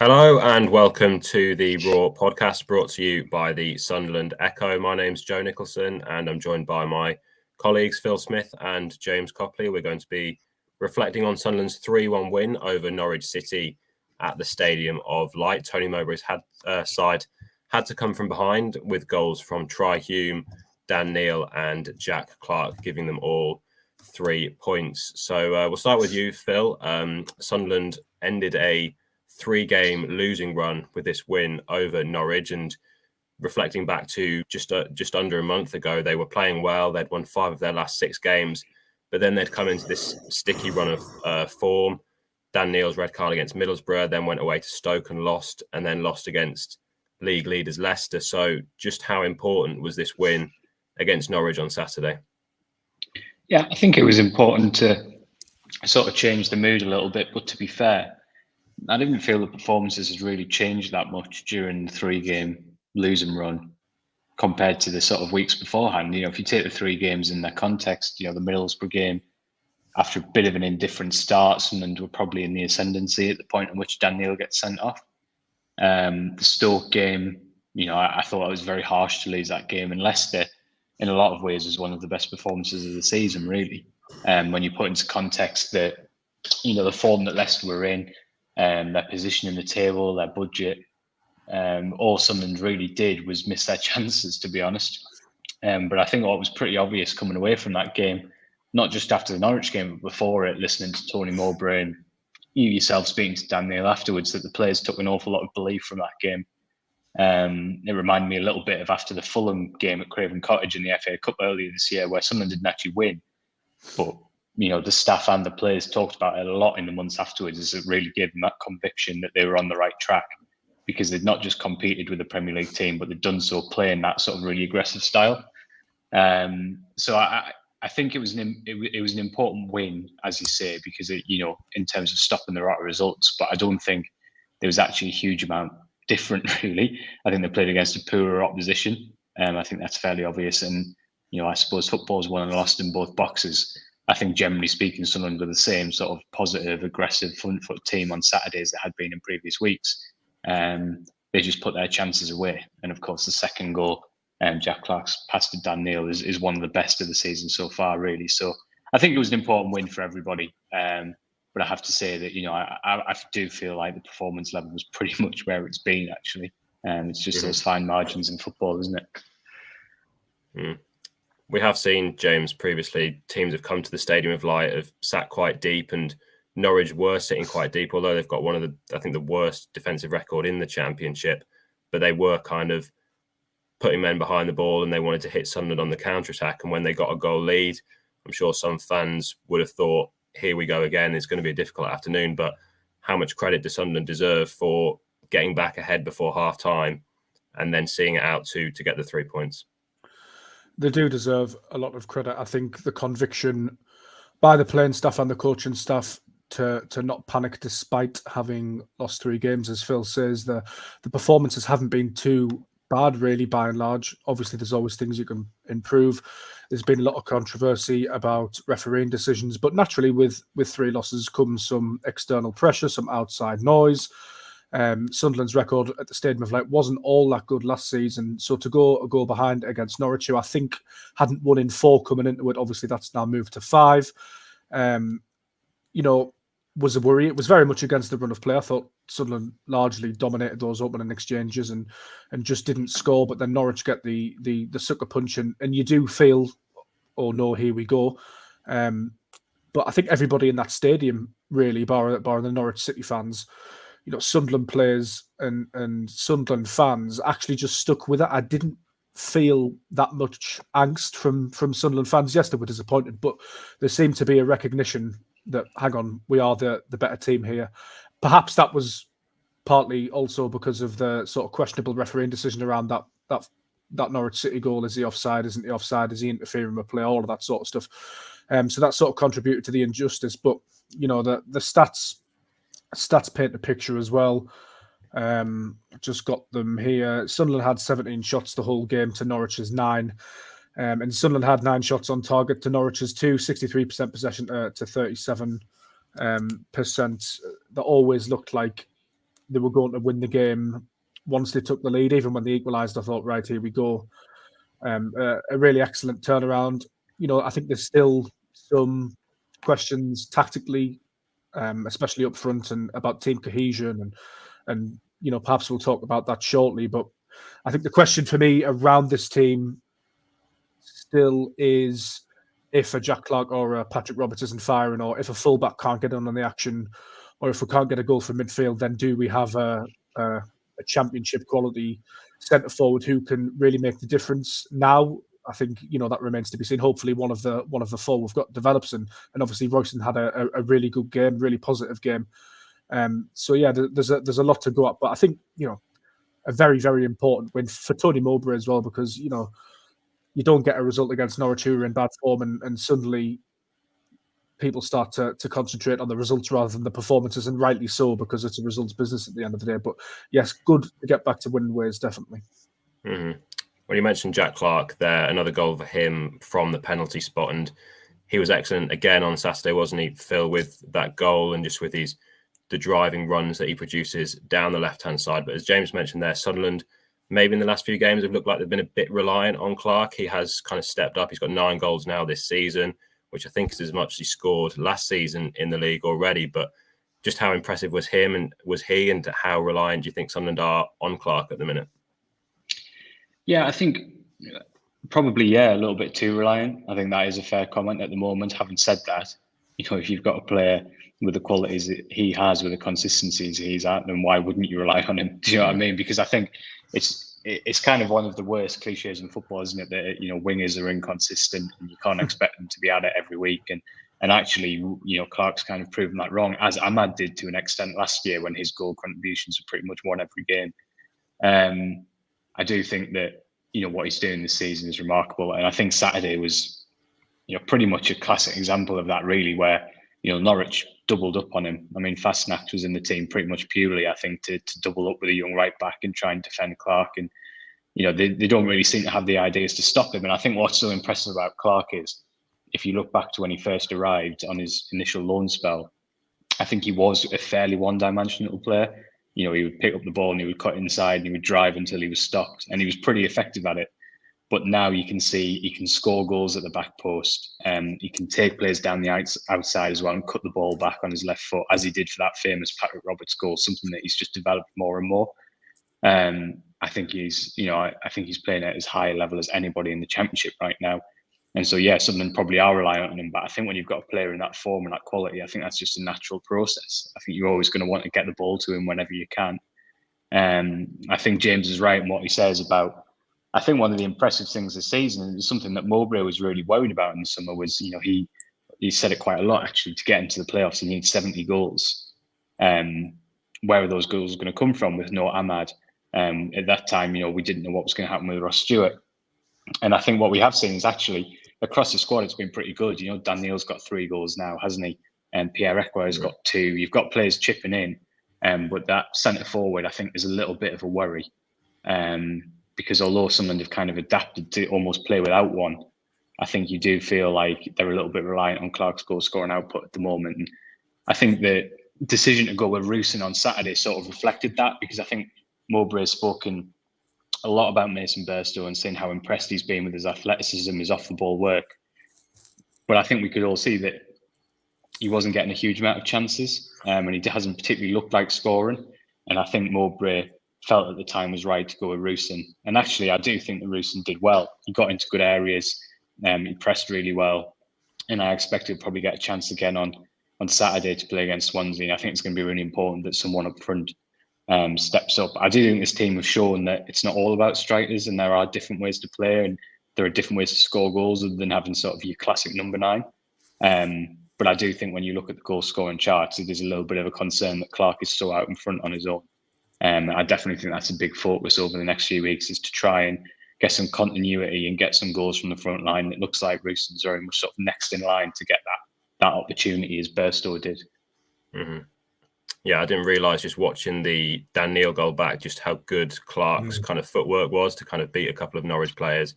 Hello and welcome to the Raw podcast brought to you by the Sunderland Echo. My name's Joe Nicholson and I'm joined by my colleagues Phil Smith and James Copley. We're going to be reflecting on Sunderland's 3-1 win over Norwich City at the Stadium of Light. Tony Mowbray's side had to come from behind with goals from Try Hume, Dan Neil and Jack Clarke, giving them all 3 points. So we'll start with you, Phil. Sunderland ended a 3-game losing run with this win over Norwich, and reflecting back to just under a month ago, they were playing well. They'd won 5 of their last 6 games, but then they'd come into this sticky run of form. Dan Neil's red card against Middlesbrough, then went away to Stoke and lost, and then lost against league leaders Leicester. So just how important was this win against Norwich on Saturday? Yeah, I think it was important to sort of change the mood a little bit, but to be fair, I didn't feel the performances had really changed that much during the 3-game losing run compared to the sort of weeks beforehand. If you take the 3 games in their context, the Middlesbrough game, after a bit of an indifferent start, Sunderland were probably in the ascendancy at the point in which Dan Neil gets sent off. The Stoke game, I thought it was very harsh to lose that game, and Leicester, in a lot of ways, was one of the best performances of the season, really. When you put into context that, the form that Leicester were in, their position in the table, their budget, all Sunderland really did was miss their chances, to be honest. But I think what was pretty obvious coming away from that game, not just after the Norwich game, but before it, listening to Tony Mowbray and you yourself speaking to Dan Neil afterwards, that the players took an awful lot of belief from that game. It reminded me a little bit of after the Fulham game at Craven Cottage in the FA Cup earlier this year, where Sunderland didn't actually win, but the staff and the players talked about it a lot in the months afterwards, as it really gave them that conviction that they were on the right track, because they'd not just competed with the Premier League team, but they'd done so playing that sort of really aggressive style. So I think it was an important win, as you say, because in terms of stopping the rot of results. But I don't think there was actually a huge amount different, really. I think they played against a poorer opposition. I think that's fairly obvious. And I suppose football's won and lost in both boxes. I think generally speaking, Sunderland were the same sort of positive, aggressive, front foot team on Saturdays that had been in previous weeks. They just put their chances away. And of course, the second goal, Jack Clarke's pass to Dan Neil, is one of the best of the season so far, really. So I think it was an important win for everybody. But I have to say that, I do feel like the performance level was pretty much where it's been, actually. It's just those fine margins in football, isn't it? Mm. We have seen, James, previously, teams have come to the Stadium of Light, have sat quite deep, and Norwich were sitting quite deep, although they've got one of the worst defensive record in the Championship. But they were kind of putting men behind the ball and they wanted to hit Sunderland on the counter-attack. And when they got a goal lead, I'm sure some fans would have thought, here we go again, it's going to be a difficult afternoon. But how much credit does Sunderland deserve for getting back ahead before half-time and then seeing it out to get the 3 points? They do deserve a lot of credit. I think the conviction by the playing staff and the coaching staff to not panic despite having lost 3 games, as Phil says, the performances haven't been too bad, really, by and large. Obviously, there's always things you can improve. There's been a lot of controversy about refereeing decisions, but naturally with 3 losses comes some external pressure, some outside noise. Sunderland's record at the Stadium of Light wasn't all that good last season, so to go a goal behind against Norwich, who I think hadn't won in 4 coming into it, obviously that's now moved to 5, was a worry. It was very much against the run of play. I thought Sunderland largely dominated those opening exchanges and just didn't score, but then Norwich get the sucker punch, and you do feel, oh no, here we go. But I think everybody in that stadium, really, bar the Norwich City fans, Sunderland players and Sunderland fans actually just stuck with it. I didn't feel that much angst from Sunderland fans. Yes, they were disappointed, but there seemed to be a recognition that, hang on, we are the better team here. Perhaps that was partly also because of the sort of questionable refereeing decision around that Norwich City goal. Is he offside? Isn't he offside? Is he interfering with play? All of that sort of stuff. So that sort of contributed to the injustice. But, the stats paint a picture as well. Just got them here. Sunderland had 17 shots the whole game to Norwich's 9. And Sunderland had 9 shots on target to Norwich's 2, 63% possession to 37%. That always looked like they were going to win the game once they took the lead. Even when they equalised, I thought, right, here we go. A really excellent turnaround. I think there's still some questions tactically, especially up front, and about team cohesion, and perhaps we'll talk about that shortly. But I think the question for me around this team still is if a Jack Clarke or a Patrick Roberts isn't firing, or if a fullback can't get on the action, or if we can't get a goal from midfield, then do we have a championship quality centre forward who can really make the difference? Now, I think that remains to be seen. Hopefully, one of the four we've got develops, and obviously Royston had a really good game, really positive game. So yeah, there's a lot to go up, but I think a very, very important win for Tony Mowbray as well, because you don't get a result against Norwich, who are in bad form, and suddenly people start to concentrate on the results rather than the performances, and rightly so, because it's a results business at the end of the day. But yes, good to get back to winning ways, definitely. Mm-hmm. Well, you mentioned Jack Clarke there, another goal for him from the penalty spot, and he was excellent again on Saturday, wasn't he, Phil, with that goal and just with the driving runs that he produces down the left-hand side. But as James mentioned there, Sunderland, maybe in the last few games, have looked like they've been a bit reliant on Clarke. He has kind of stepped up. He's got 9 goals now this season, which I think is as much as he scored last season in the league already. But just how impressive was he, and how reliant do you think Sunderland are on Clarke at the minute? Yeah, I think probably, a little bit too reliant. I think that is a fair comment at the moment. Having said that, if you've got a player with the qualities that he has, with the consistencies he's at, then why wouldn't you rely on him? Do you know what I mean? Because I think it's kind of one of the worst cliches in football, isn't it? That wingers are inconsistent and you can't expect them to be at it every week. And actually, Clarke's kind of proven that wrong, as Ahmad did to an extent last year when his goal contributions were pretty much won every game. I do think that what he's doing this season is remarkable, and I think Saturday was pretty much a classic example of that, really, where Norwich doubled up on him. I mean, Fastnacht was in the team pretty much purely, I think, to double up with a young right back and try and defend Clarke. And they don't really seem to have the ideas to stop him. And I think what's so impressive about Clarke is, if you look back to when he first arrived on his initial loan spell, I think he was a fairly one-dimensional player. He would pick up the ball and he would cut inside and he would drive until he was stopped, and he was pretty effective at it. But now you can see he can score goals at the back post. He can take players down the outside as well and cut the ball back on his left foot, as he did for that famous Patrick Roberts goal, something that he's just developed more and more. I think he's playing at as high a level as anybody in the Championship right now. And so, Sunderland probably are reliant on him. But I think when you've got a player in that form and that quality, I think that's just a natural process. I think you're always going to want to get the ball to him whenever you can. I think James is right in what he says about, I think one of the impressive things this season, and something that Mowbray was really worried about in the summer, was, he said it quite a lot, actually, to get into the playoffs, he needs 70 goals. Where are those goals going to come from with no Ahmad? At that time, we didn't know what was going to happen with Ross Stewart. And I think what we have seen is actually across the squad, it's been pretty good. Dan Neil's got 3 goals now, hasn't he? And Pierre Ekwah has got 2. You've got players chipping in, but that centre forward, I think, is a little bit of a worry. Because although Sunderland have kind of adapted to almost play without one, I think you do feel like they're a little bit reliant on Clarke's goal scoring output at the moment. And I think the decision to go with Rooston on Saturday sort of reflected that, because I think Mowbray has spoken a lot about Mason Burstow and saying how impressed he's been with his athleticism, his off-the-ball work. But I think we could all see that he wasn't getting a huge amount of chances, and he hasn't particularly looked like scoring. And I think Mowbray felt at the time was right to go with Rooston. And actually, I do think that Rooston did well. He got into good areas, he pressed really well. And I expect he'll probably get a chance again on Saturday to play against Swansea. And I think it's going to be really important that someone up front steps up. I do think this team have shown that it's not all about strikers, and there are different ways to play, and there are different ways to score goals other than having sort of your classic number 9. But I do think when you look at the goal scoring charts, it is a little bit of a concern that Clarke is so out in front on his own. I definitely think that's a big focus over the next few weeks, is to try and get some continuity and get some goals from the front line. It looks like Rooston's very much sort of next in line to get that opportunity, as Burstow did. Mm-hmm. Yeah, I didn't realise, just watching the Dan Neil goal back, just how good Clarke's kind of footwork was to kind of beat a couple of Norwich players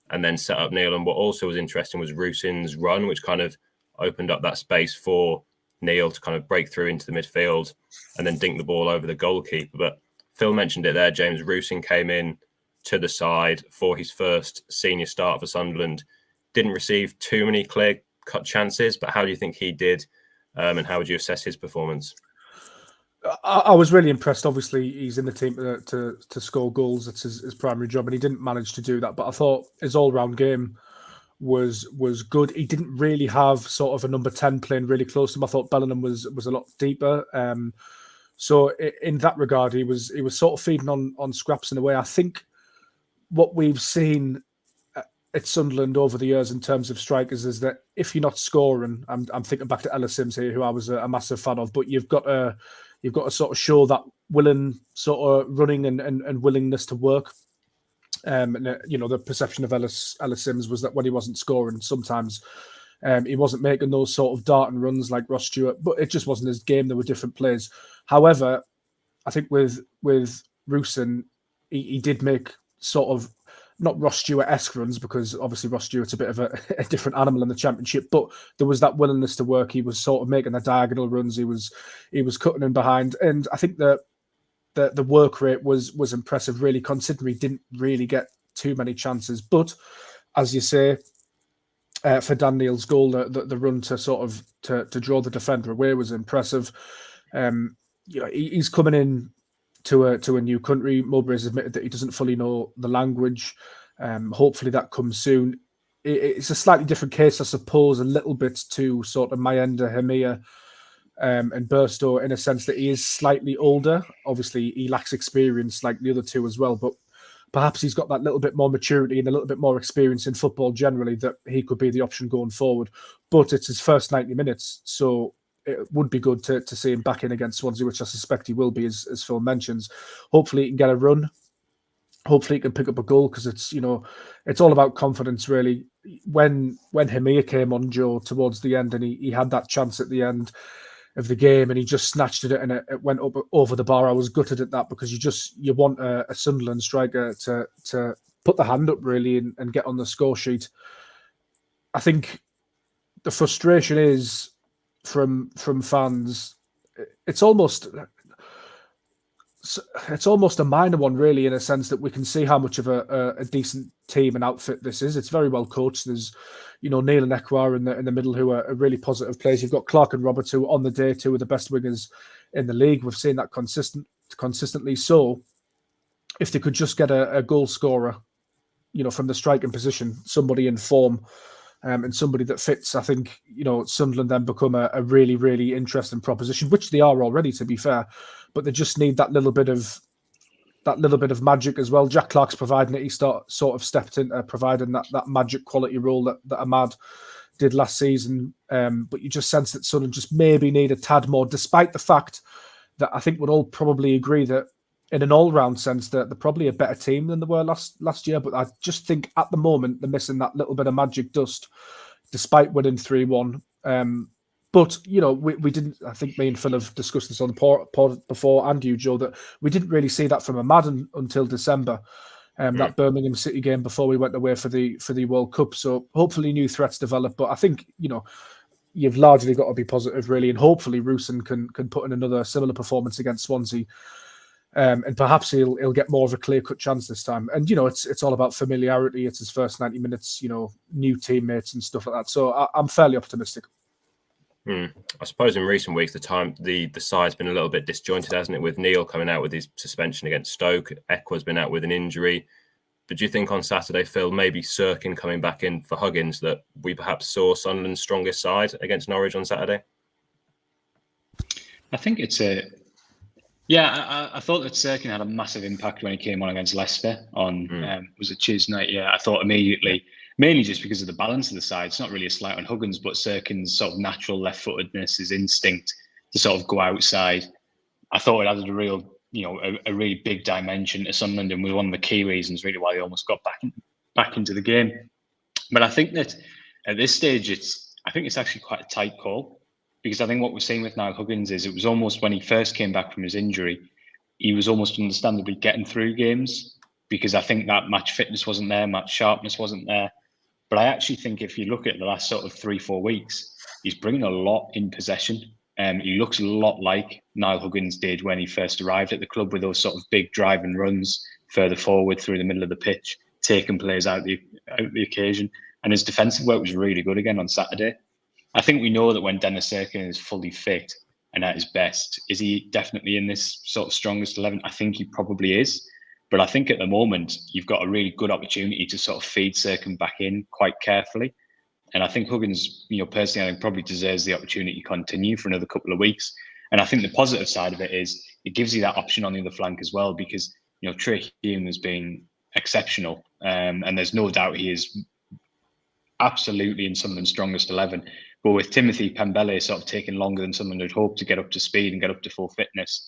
and then set up Neil. And what also was interesting was Rooston's run, which kind of opened up that space for Neil to kind of break through into the midfield and then dink the ball over the goalkeeper. But Phil mentioned it there. James Rusyn came in to the side for his first senior start for Sunderland. Didn't receive too many clear-cut chances, but how do you think he did, and how would you assess his performance? I was really impressed. Obviously, he's in the team to score goals. That's his primary job, and he didn't manage to do that. But I thought his all-round game was good. He didn't really have sort of a number 10 playing really close to him. I thought Bellingham was a lot deeper. So in that regard, he was sort of feeding on scraps in a way. I think what we've seen at Sunderland over the years in terms of strikers is that if you're not scoring, I'm thinking back to Ellis Sims here, who I was a massive fan of, but you've got to sort of show that willing sort of running and willingness to work. And the perception of Ellis Sims was that when he wasn't scoring, sometimes he wasn't making those sort of darting runs like Ross Stewart, but it just wasn't his game. There were different players. However, I think with Rusyn, he did make sort of not Ross Stewart-esque runs, because obviously Ross Stewart's a bit of a different animal in the Championship, but there was that willingness to work. He was sort of making the diagonal runs. He was cutting in behind, and I think that the work rate was impressive, really, considering he didn't really get too many chances. But as you say, for Dan Neil's goal, the run to sort of to draw the defender away was impressive. He's coming in to a new country. Mowbray's admitted that he doesn't fully know the language. Hopefully that comes soon. It's a slightly different case, I suppose, a little bit to sort of Mayenda, Hemia, and Burstow, in a sense that he is slightly older. Obviously, he lacks experience like the other two as well, but perhaps he's got that little bit more maturity and a little bit more experience in football generally, that he could be the option going forward. But it's his first 90 minutes, so it would be good to see him back in against Swansea, which I suspect he will be, as Phil mentions. Hopefully he can get a run. Hopefully he can pick up a goal, because it's all about confidence, really. When Hemia came on, Joe, towards the end, and he had that chance at the end of the game and he just snatched it and it went up over the bar, I was gutted at that, because you want a Sunderland striker to put the hand up, really, and get on the score sheet. I think the frustration is from fans. It's almost a minor one, really, in a sense that we can see how much of a decent team and outfit this is. It's very well coached. There's, Neil and Ekwa in the middle, who are really positive players. You've got Clarke and Roberts, who on the day two are the best wingers in the league. We've seen that consistently. So if they could just get a goal scorer, from the striking position, somebody in form, and somebody that fits, I think, Sunderland then become a really, really interesting proposition, which they are already, to be fair. But they just need that little bit of magic as well. Jack Clarke's providing it. He sort of stepped in, providing that magic quality role that Ahmad did last season. But you just sense that Sunderland just maybe need a tad more, despite the fact that I think we'd all probably agree that in an all-round sense that they're probably a better team than they were last year. But I just think at the moment they're missing that little bit of magic dust, despite winning 3-1. But, we didn't, I think me and Phil have discussed this on the pod before, and you, Joe, that we didn't really see that from Ahmad until December, that Birmingham City game before we went away for the World Cup. So hopefully new threats develop. But I think, you've largely got to be positive, really, and hopefully Rusyn can put in another similar performance against Swansea. And perhaps he'll get more of a clear-cut chance this time. And, it's all about familiarity. It's his first 90 minutes, new teammates and stuff like that. So I'm fairly optimistic. I suppose in recent weeks, the side's been a little bit disjointed, hasn't it? With Neil coming out with his suspension against Stoke, Ekwa's been out with an injury. But do you think on Saturday, Phil, maybe Sirkin coming back in for Huggins, that we perhaps saw Sunderland's strongest side against Norwich on Saturday? I think it's I thought that Sirkin had a massive impact when he came on against Leicester on, was it Tuesday night? Yeah, I thought immediately, mainly just because of the balance of the side. It's not really a slight on Huggins, but Sirkin's sort of natural left-footedness, his instinct to sort of go outside. I thought it added a real, a really big dimension to Sunderland, and was one of the key reasons really why they almost got back into the game. But I think that at this stage, I think it's actually quite a tight call, because I think what we're seeing with Niall Huggins is it was almost when he first came back from his injury, he was almost understandably getting through games, because I think that match fitness wasn't there, match sharpness wasn't there. But I actually think if you look at the last sort of 3-4 weeks, he's bringing a lot in possession. He looks a lot like Niall Huggins did when he first arrived at the club, with those sort of big driving runs further forward through the middle of the pitch, taking players out the occasion. And his defensive work was really good again on Saturday. I think we know that when Dennis Serkin is fully fit and at his best, is he definitely in this sort of strongest 11? I think he probably is. But I think at the moment, you've got a really good opportunity to sort of feed Serkin back in quite carefully. And I think Huggins, personally, I think probably deserves the opportunity to continue for another couple of weeks. And I think the positive side of it is it gives you that option on the other flank as well, because, Trey Hume has been exceptional. And there's no doubt he is absolutely in Sunderland's strongest 11. But with Timothy Pembele sort of taking longer than Sunderland had hoped to get up to speed and get up to full fitness,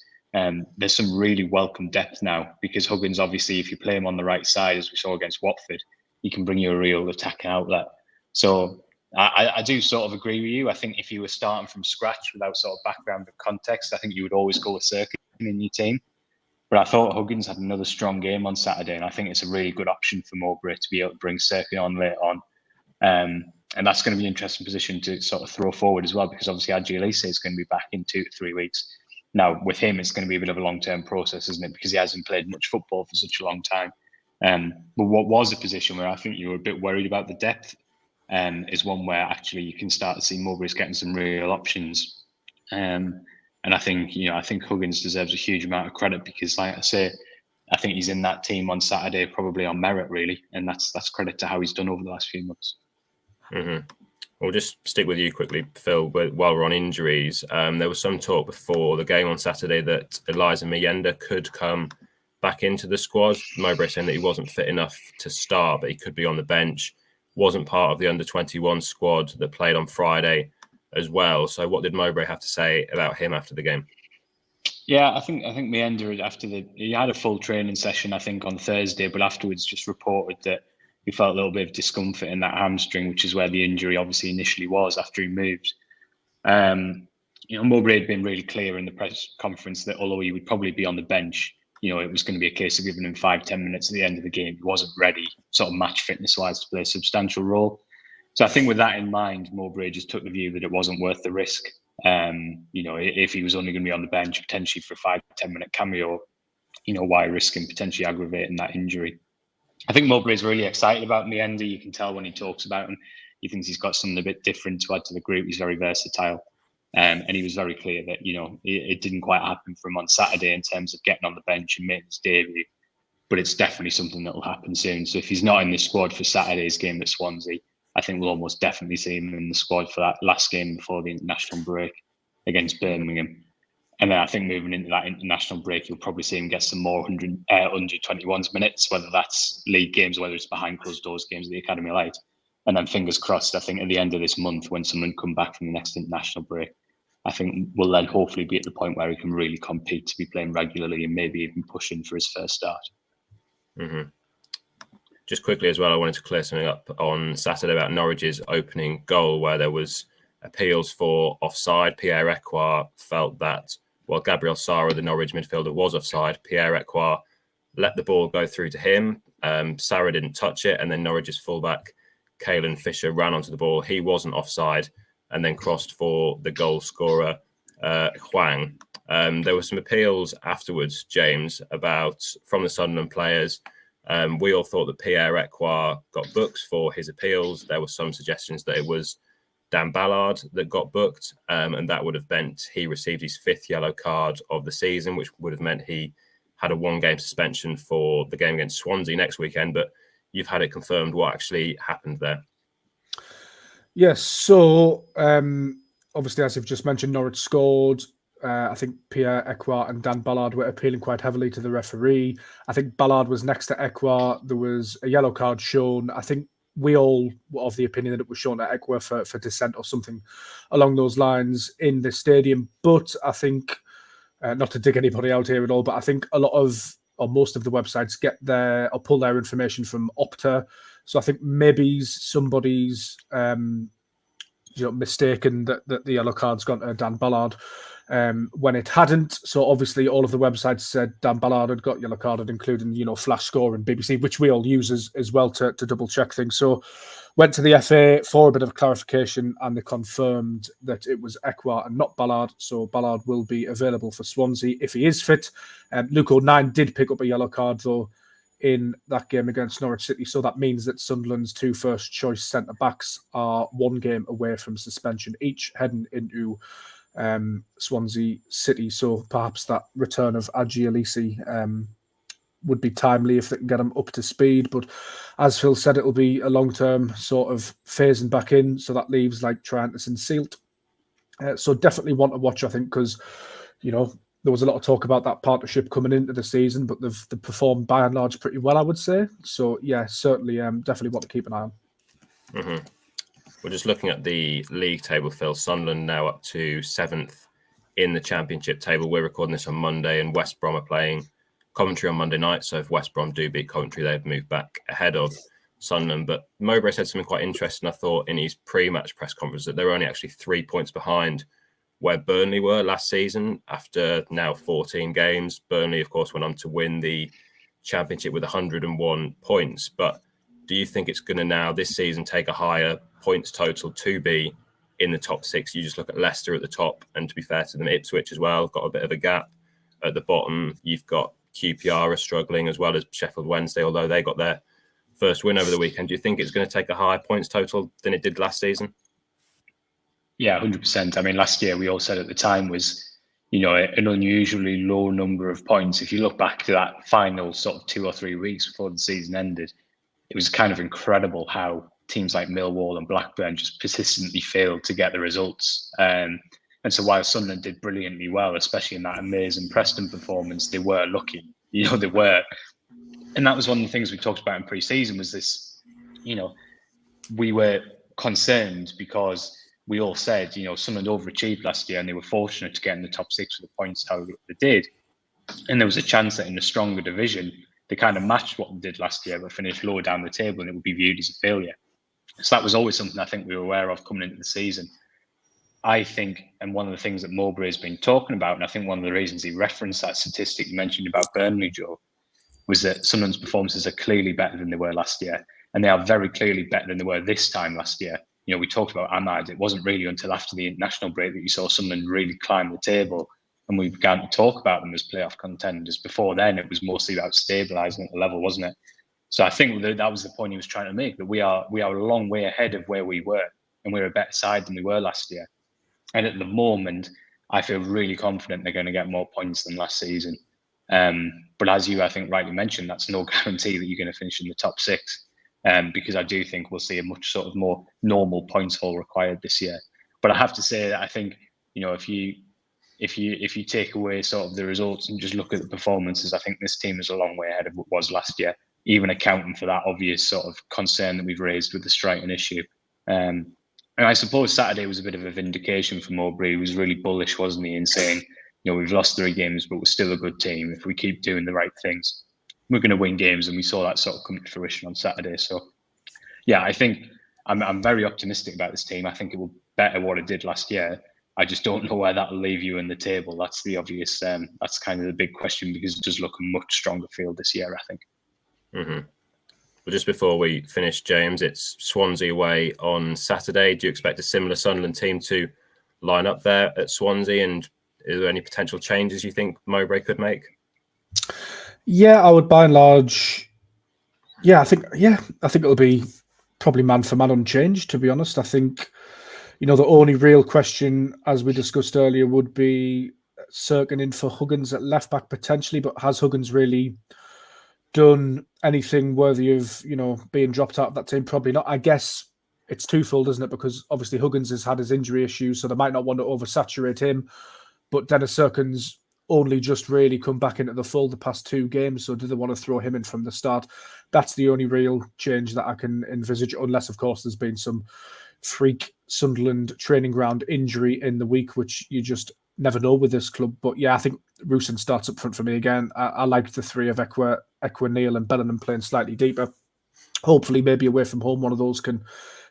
there's some really welcome depth now, because Huggins, obviously, if you play him on the right side, as we saw against Watford, he can bring you a real attacking outlet. So I do sort of agree with you. I think if you were starting from scratch without sort of background and context, I think you would always go with Serkin in your team. But I thought Huggins had another strong game on Saturday, and I think it's a really good option for Mowbray to be able to bring Serkin on later on. And that's going to be an interesting position to sort of throw forward as well, because obviously Adji Elise is going to be back in 2 to 3 weeks. Now, with him, it's going to be a bit of a long-term process, isn't it? Because he hasn't played much football for such a long time. But what was a position where I think you were a bit worried about the depth, is one where actually you can start to see Mowbray's getting some real options. And I think Huggins deserves a huge amount of credit, because, like I say, I think he's in that team on Saturday probably on merit, really, and that's credit to how he's done over the last few months. Mm-hmm. We'll just stick with you quickly, Phil, while we're on injuries. There was some talk before the game on Saturday that Eliza Mayenda could come back into the squad. Mowbray saying that he wasn't fit enough to start, but he could be on the bench. Wasn't part of the under-21 squad that played on Friday as well. So what did Mowbray have to say about him after the game? Yeah, I think Mayenda, he had a full training session, I think, on Thursday, but afterwards just reported that he felt a little bit of discomfort in that hamstring, which is where the injury obviously initially was after he moved. Mowbray had been really clear in the press conference that although he would probably be on the bench, it was going to be a case of giving him 5-10 minutes at the end of the game. He wasn't ready, sort of match fitness-wise, to play a substantial role. So I think with that in mind, Mowbray just took the view that it wasn't worth the risk. If he was only going to be on the bench potentially for a 5-10 minute cameo, why risk him potentially aggravating that injury? I think Mowbray's really excited about Mayenda. You can tell when he talks about him. He thinks he's got something a bit different to add to the group. He's very versatile. And he was very clear that, it didn't quite happen for him on Saturday in terms of getting on the bench and making his debut. But it's definitely something that will happen soon. So if he's not in the squad for Saturday's game at Swansea, I think we'll almost definitely see him in the squad for that last game before the international break against Birmingham. And then I think moving into that international break, you'll probably see him get some more 121s minutes, whether that's league games, whether it's behind closed doors games at the Academy Light. And then fingers crossed, I think at the end of this month, when someone come back from the next international break, I think we'll then hopefully be at the point where he can really compete to be playing regularly and maybe even pushing for his first start. Mm-hmm. Just quickly as well, I wanted to clear something up on Saturday about Norwich's opening goal, where there was appeals for offside. Pierre-Ekwa felt that while Gabriel Sara, the Norwich midfielder, was offside, Pierre-Ekwa let the ball go through to him. Sara didn't touch it, and then Norwich's fullback, Caelan Fisher, ran onto the ball. He wasn't offside, and then crossed for the goal scorer, Hwang. There were some appeals afterwards, James, from the Sunderland players. We all thought that Pierre-Ekwa got booked for his appeals. There were some suggestions that it was Dan Ballard that got booked, and that would have meant he received his 5th yellow card of the season, which would have meant he had a 1-game suspension for the game against Swansea next weekend. But you've had it confirmed what actually happened there. Yes, so obviously, as you've just mentioned, Norwich scored. I think Pierre-Ekwa and Dan Ballard were appealing quite heavily to the referee. I think Ballard was next to Ekwa. There was a yellow card shown. I think we all were of the opinion that it was shown to Ekwa for dissent or something along those lines in the stadium. But I think, not to dig anybody out here at all, but I think a lot of, or most of the websites pull their information from Opta. So I think maybe somebody's mistaken that the yellow card's gone to Dan Ballard when it hadn't. So obviously all of the websites said Dan Ballard had got yellow carded, including, Flash Score and BBC, which we all use as well to double check things. So Went to the FA for a bit of clarification, and they confirmed that it was Ekwa and not Ballard. So Ballard will be available for Swansea if he is fit. Luke O'Nien did pick up a yellow card, though, in that game against Norwich City. So that means that Sunderland's 2 first-choice centre-backs are 1 game away from suspension each, heading into Swansea City. So perhaps that return of Adji Alisi would be timely if they can get him up to speed. But as Phil said, it'll be a long-term sort of phasing back in. So that leaves like Triantis and Sealt. So definitely want to watch, I think, because, you know, there was a lot of talk about that partnership coming into the season, but they've performed by and large pretty well, I would say. So yeah, certainly definitely want to keep an eye on. Mm-hmm. We're just looking at the league table, Phil. Sunderland now up to 7th in the Championship table. We're recording this on Monday, and West Brom are playing Coventry on Monday night. So if West Brom do beat Coventry, they've moved back ahead of Sunderland. But Mowbray said something quite interesting, I thought, in his pre-match press conference, that they're only actually 3 points behind where Burnley were last season after now 14 games. Burnley, of course, went on to win the Championship with 101 points. But do you think it's going to now this season take a higher points total to be in the top 6? You just look at Leicester at the top, and to be fair to them, Ipswich as well got a bit of a gap. At the bottom, you've got QPR are struggling, as well as Sheffield Wednesday, although they got their first win over the weekend. Do you think it's going to take a higher points total than it did last season? Yeah, 100%. I mean, last year we all said at the time was, you know, an unusually low number of points. If you look back to that final sort of 2 or 3 weeks before the season ended, it was kind of incredible how teams like Millwall and Blackburn just persistently failed to get the results. And so while Sunderland did brilliantly well, especially in that amazing Preston performance, they were lucky. You know, they were. And that was one of the things we talked about in pre-season was this, you know, we were concerned because we all said, you know, Sunderland overachieved last year and they were fortunate to get in the top 6 with the points tally that they did. And there was a chance that in the stronger division, they kind of matched what they did last year, but finished lower down the table and it would be viewed as a failure. So that was always something I think we were aware of coming into the season. I think, and one of the things that Mowbray has been talking about, and I think one of the reasons he referenced that statistic you mentioned about Burnley, Joe, was that Sunderland's performances are clearly better than they were last year. And they are very clearly better than they were this time last year. You know, we talked about Ahmad. It wasn't really until after the international break that you saw Sunderland really climb the table and we began to talk about them as playoff contenders. Before then, it was mostly about stabilising at the level, wasn't it? So I think that was the point he was trying to make, that we are a long way ahead of where we were and we're a better side than we were last year. And at the moment, I feel really confident they're going to get more points than last season. But as you, I think, rightly mentioned, that's no guarantee that you're going to finish in the top 6. Because I do think we'll see a much sort of more normal points haul required this year. But I have to say that I think, you know, if you take away sort of the results and just look at the performances, I think this team is a long way ahead of what was last year, even accounting for that obvious sort of concern that we've raised with the striking issue. And I suppose Saturday was a bit of a vindication for Mowbray. He was really bullish, wasn't he, in saying, you know, we've lost 3 games, but we're still a good team. If we keep doing the right things, we're going to win games, and we saw that sort of come to fruition on Saturday. So, yeah, I think I'm very optimistic about this team. I think it will better what it did last year. I just don't know where that will leave you in the table. That's the obvious. That's kind of the big question, because it does look a much stronger field this year, I think. Mm-hmm. Well, just before we finish, James, it's Swansea away on Saturday. Do you expect a similar Sunderland team to line up there at Swansea? And are there any potential changes you think Mowbray could make? Yeah, I would by and large. I think it'll be probably man for man unchanged, to be honest. I think, you know, the only real question, as we discussed earlier, would be Cirkin in for Huggins at left back potentially, but has Huggins really done anything worthy of, you know, being dropped out of that team? Probably not. I guess it's twofold, isn't it? Because obviously Huggins has had his injury issues, so they might not want to oversaturate him. But Dennis Cirkin's only just really come back into the fold the past 2 games, so do they want to throw him in from the start? That's the only real change that I can envisage, unless, of course, there's been some freak Sunderland training ground injury in the week, which you just never know with this club. But yeah, I think Rusyn starts up front for me again. I like the 3 of Ekwa, Neil and Bellingham playing slightly deeper. Hopefully, maybe away from home, one of those can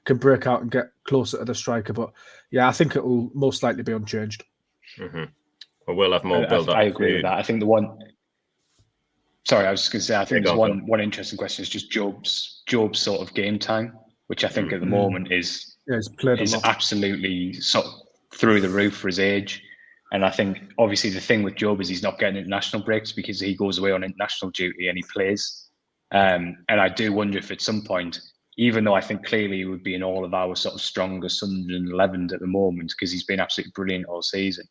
break out and get closer to the striker. But yeah, I think it will most likely be unchanged. Mm-hmm. Well, we'll have more build up. I agree with that. I think the one. Sorry, I was just going to say. I think there's one interesting question is just Job's sort of game time. which I think at the moment is he's played a lot. Absolutely through the roof for his age. And I think obviously the thing with Job is he's not getting international breaks because he goes away on international duty and he plays. And I do wonder if at some point, even though I think clearly he would be in all of our sort of strongest Sunderland 11 at the moment because he's been absolutely brilliant all season,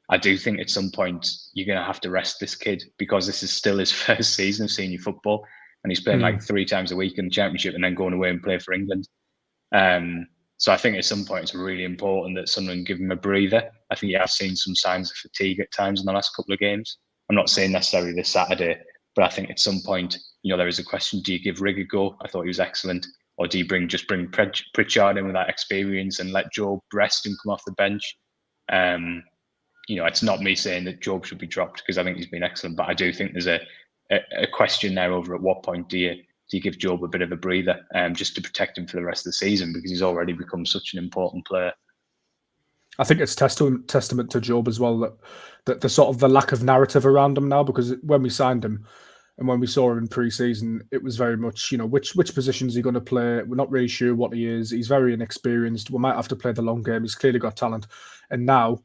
I do think at some point you're going to have to rest this kid because this is still his first season of senior football and he's playing like 3 times a week in the Championship and then going away and play for England. So I think at some point it's really important that Sunderland give him a breather. I think you have seen some signs of fatigue at times in the last couple of games. I'm not saying necessarily this Saturday, but I think at some point, there is a question: do you give Rigg a go? I thought he was excellent, or do you bring Pritchard in with that experience and let Job rest and come off the bench? It's not me saying that Job should be dropped because I think he's been excellent, but I do think there's a question there over at what point do you give Job a bit of a breather just to protect him for the rest of the season because he's already become such an important player. I think it's testament to Job as well that the sort of the lack of narrative around him now, because when we signed him and when we saw him in pre-season, it was very much, which position is he going to play? We're not really sure what he is. He's very inexperienced. We might have to play the long game. He's clearly got talent. And now,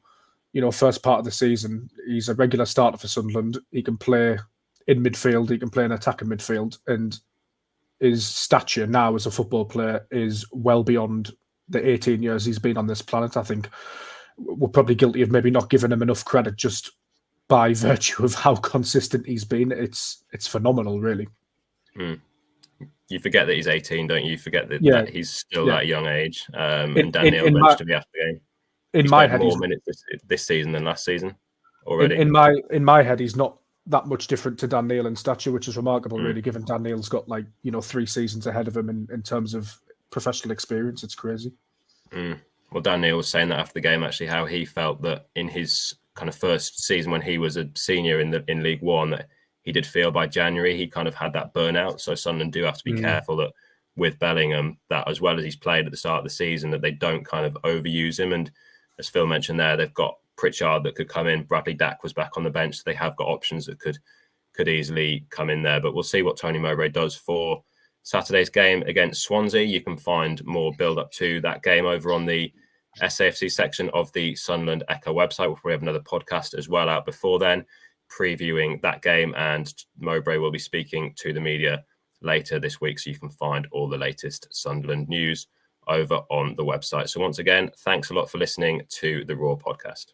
first part of the season, he's a regular starter for Sunderland. He can play in midfield. He can play in attacking midfield. And his stature now as a football player is well beyond the 18 years he's been on this planet. I think we're probably guilty of maybe not giving him enough credit just by virtue of how consistent he's been. It's phenomenal, really. You forget that he's 18, don't you? You forget that he's still that young age. And Dan Neil mentioned to me after the game. In my head, more minutes this season than last season already. In my head, he's not that much different to Dan Neil in stature, which is remarkable, really, given Dan Neil's got 3 seasons ahead of him in terms of professional experience. It's crazy. Well, Dan Neil was saying that after the game, actually, how he felt that in his kind of first season when he was a senior in League One, that he did feel by January he kind of had that burnout. So Sunderland do have to be careful that with Bellingham, that as well as he's played at the start of the season, that they don't kind of overuse him. And as Phil mentioned there, they've got Pritchard that could come in. Bradley Dack was back on the bench. So they have got options that could easily come in there. But we'll see what Tony Mowbray does for Saturday's game against Swansea. You can find more build-up to that game over on the SAFC section of the Sunderland Echo website. We'll probably have another podcast as well out before then, previewing that game. And Mowbray will be speaking to the media later this week, so you can find all the latest Sunderland news over on the website. So once again, thanks a lot for listening to the Raw podcast.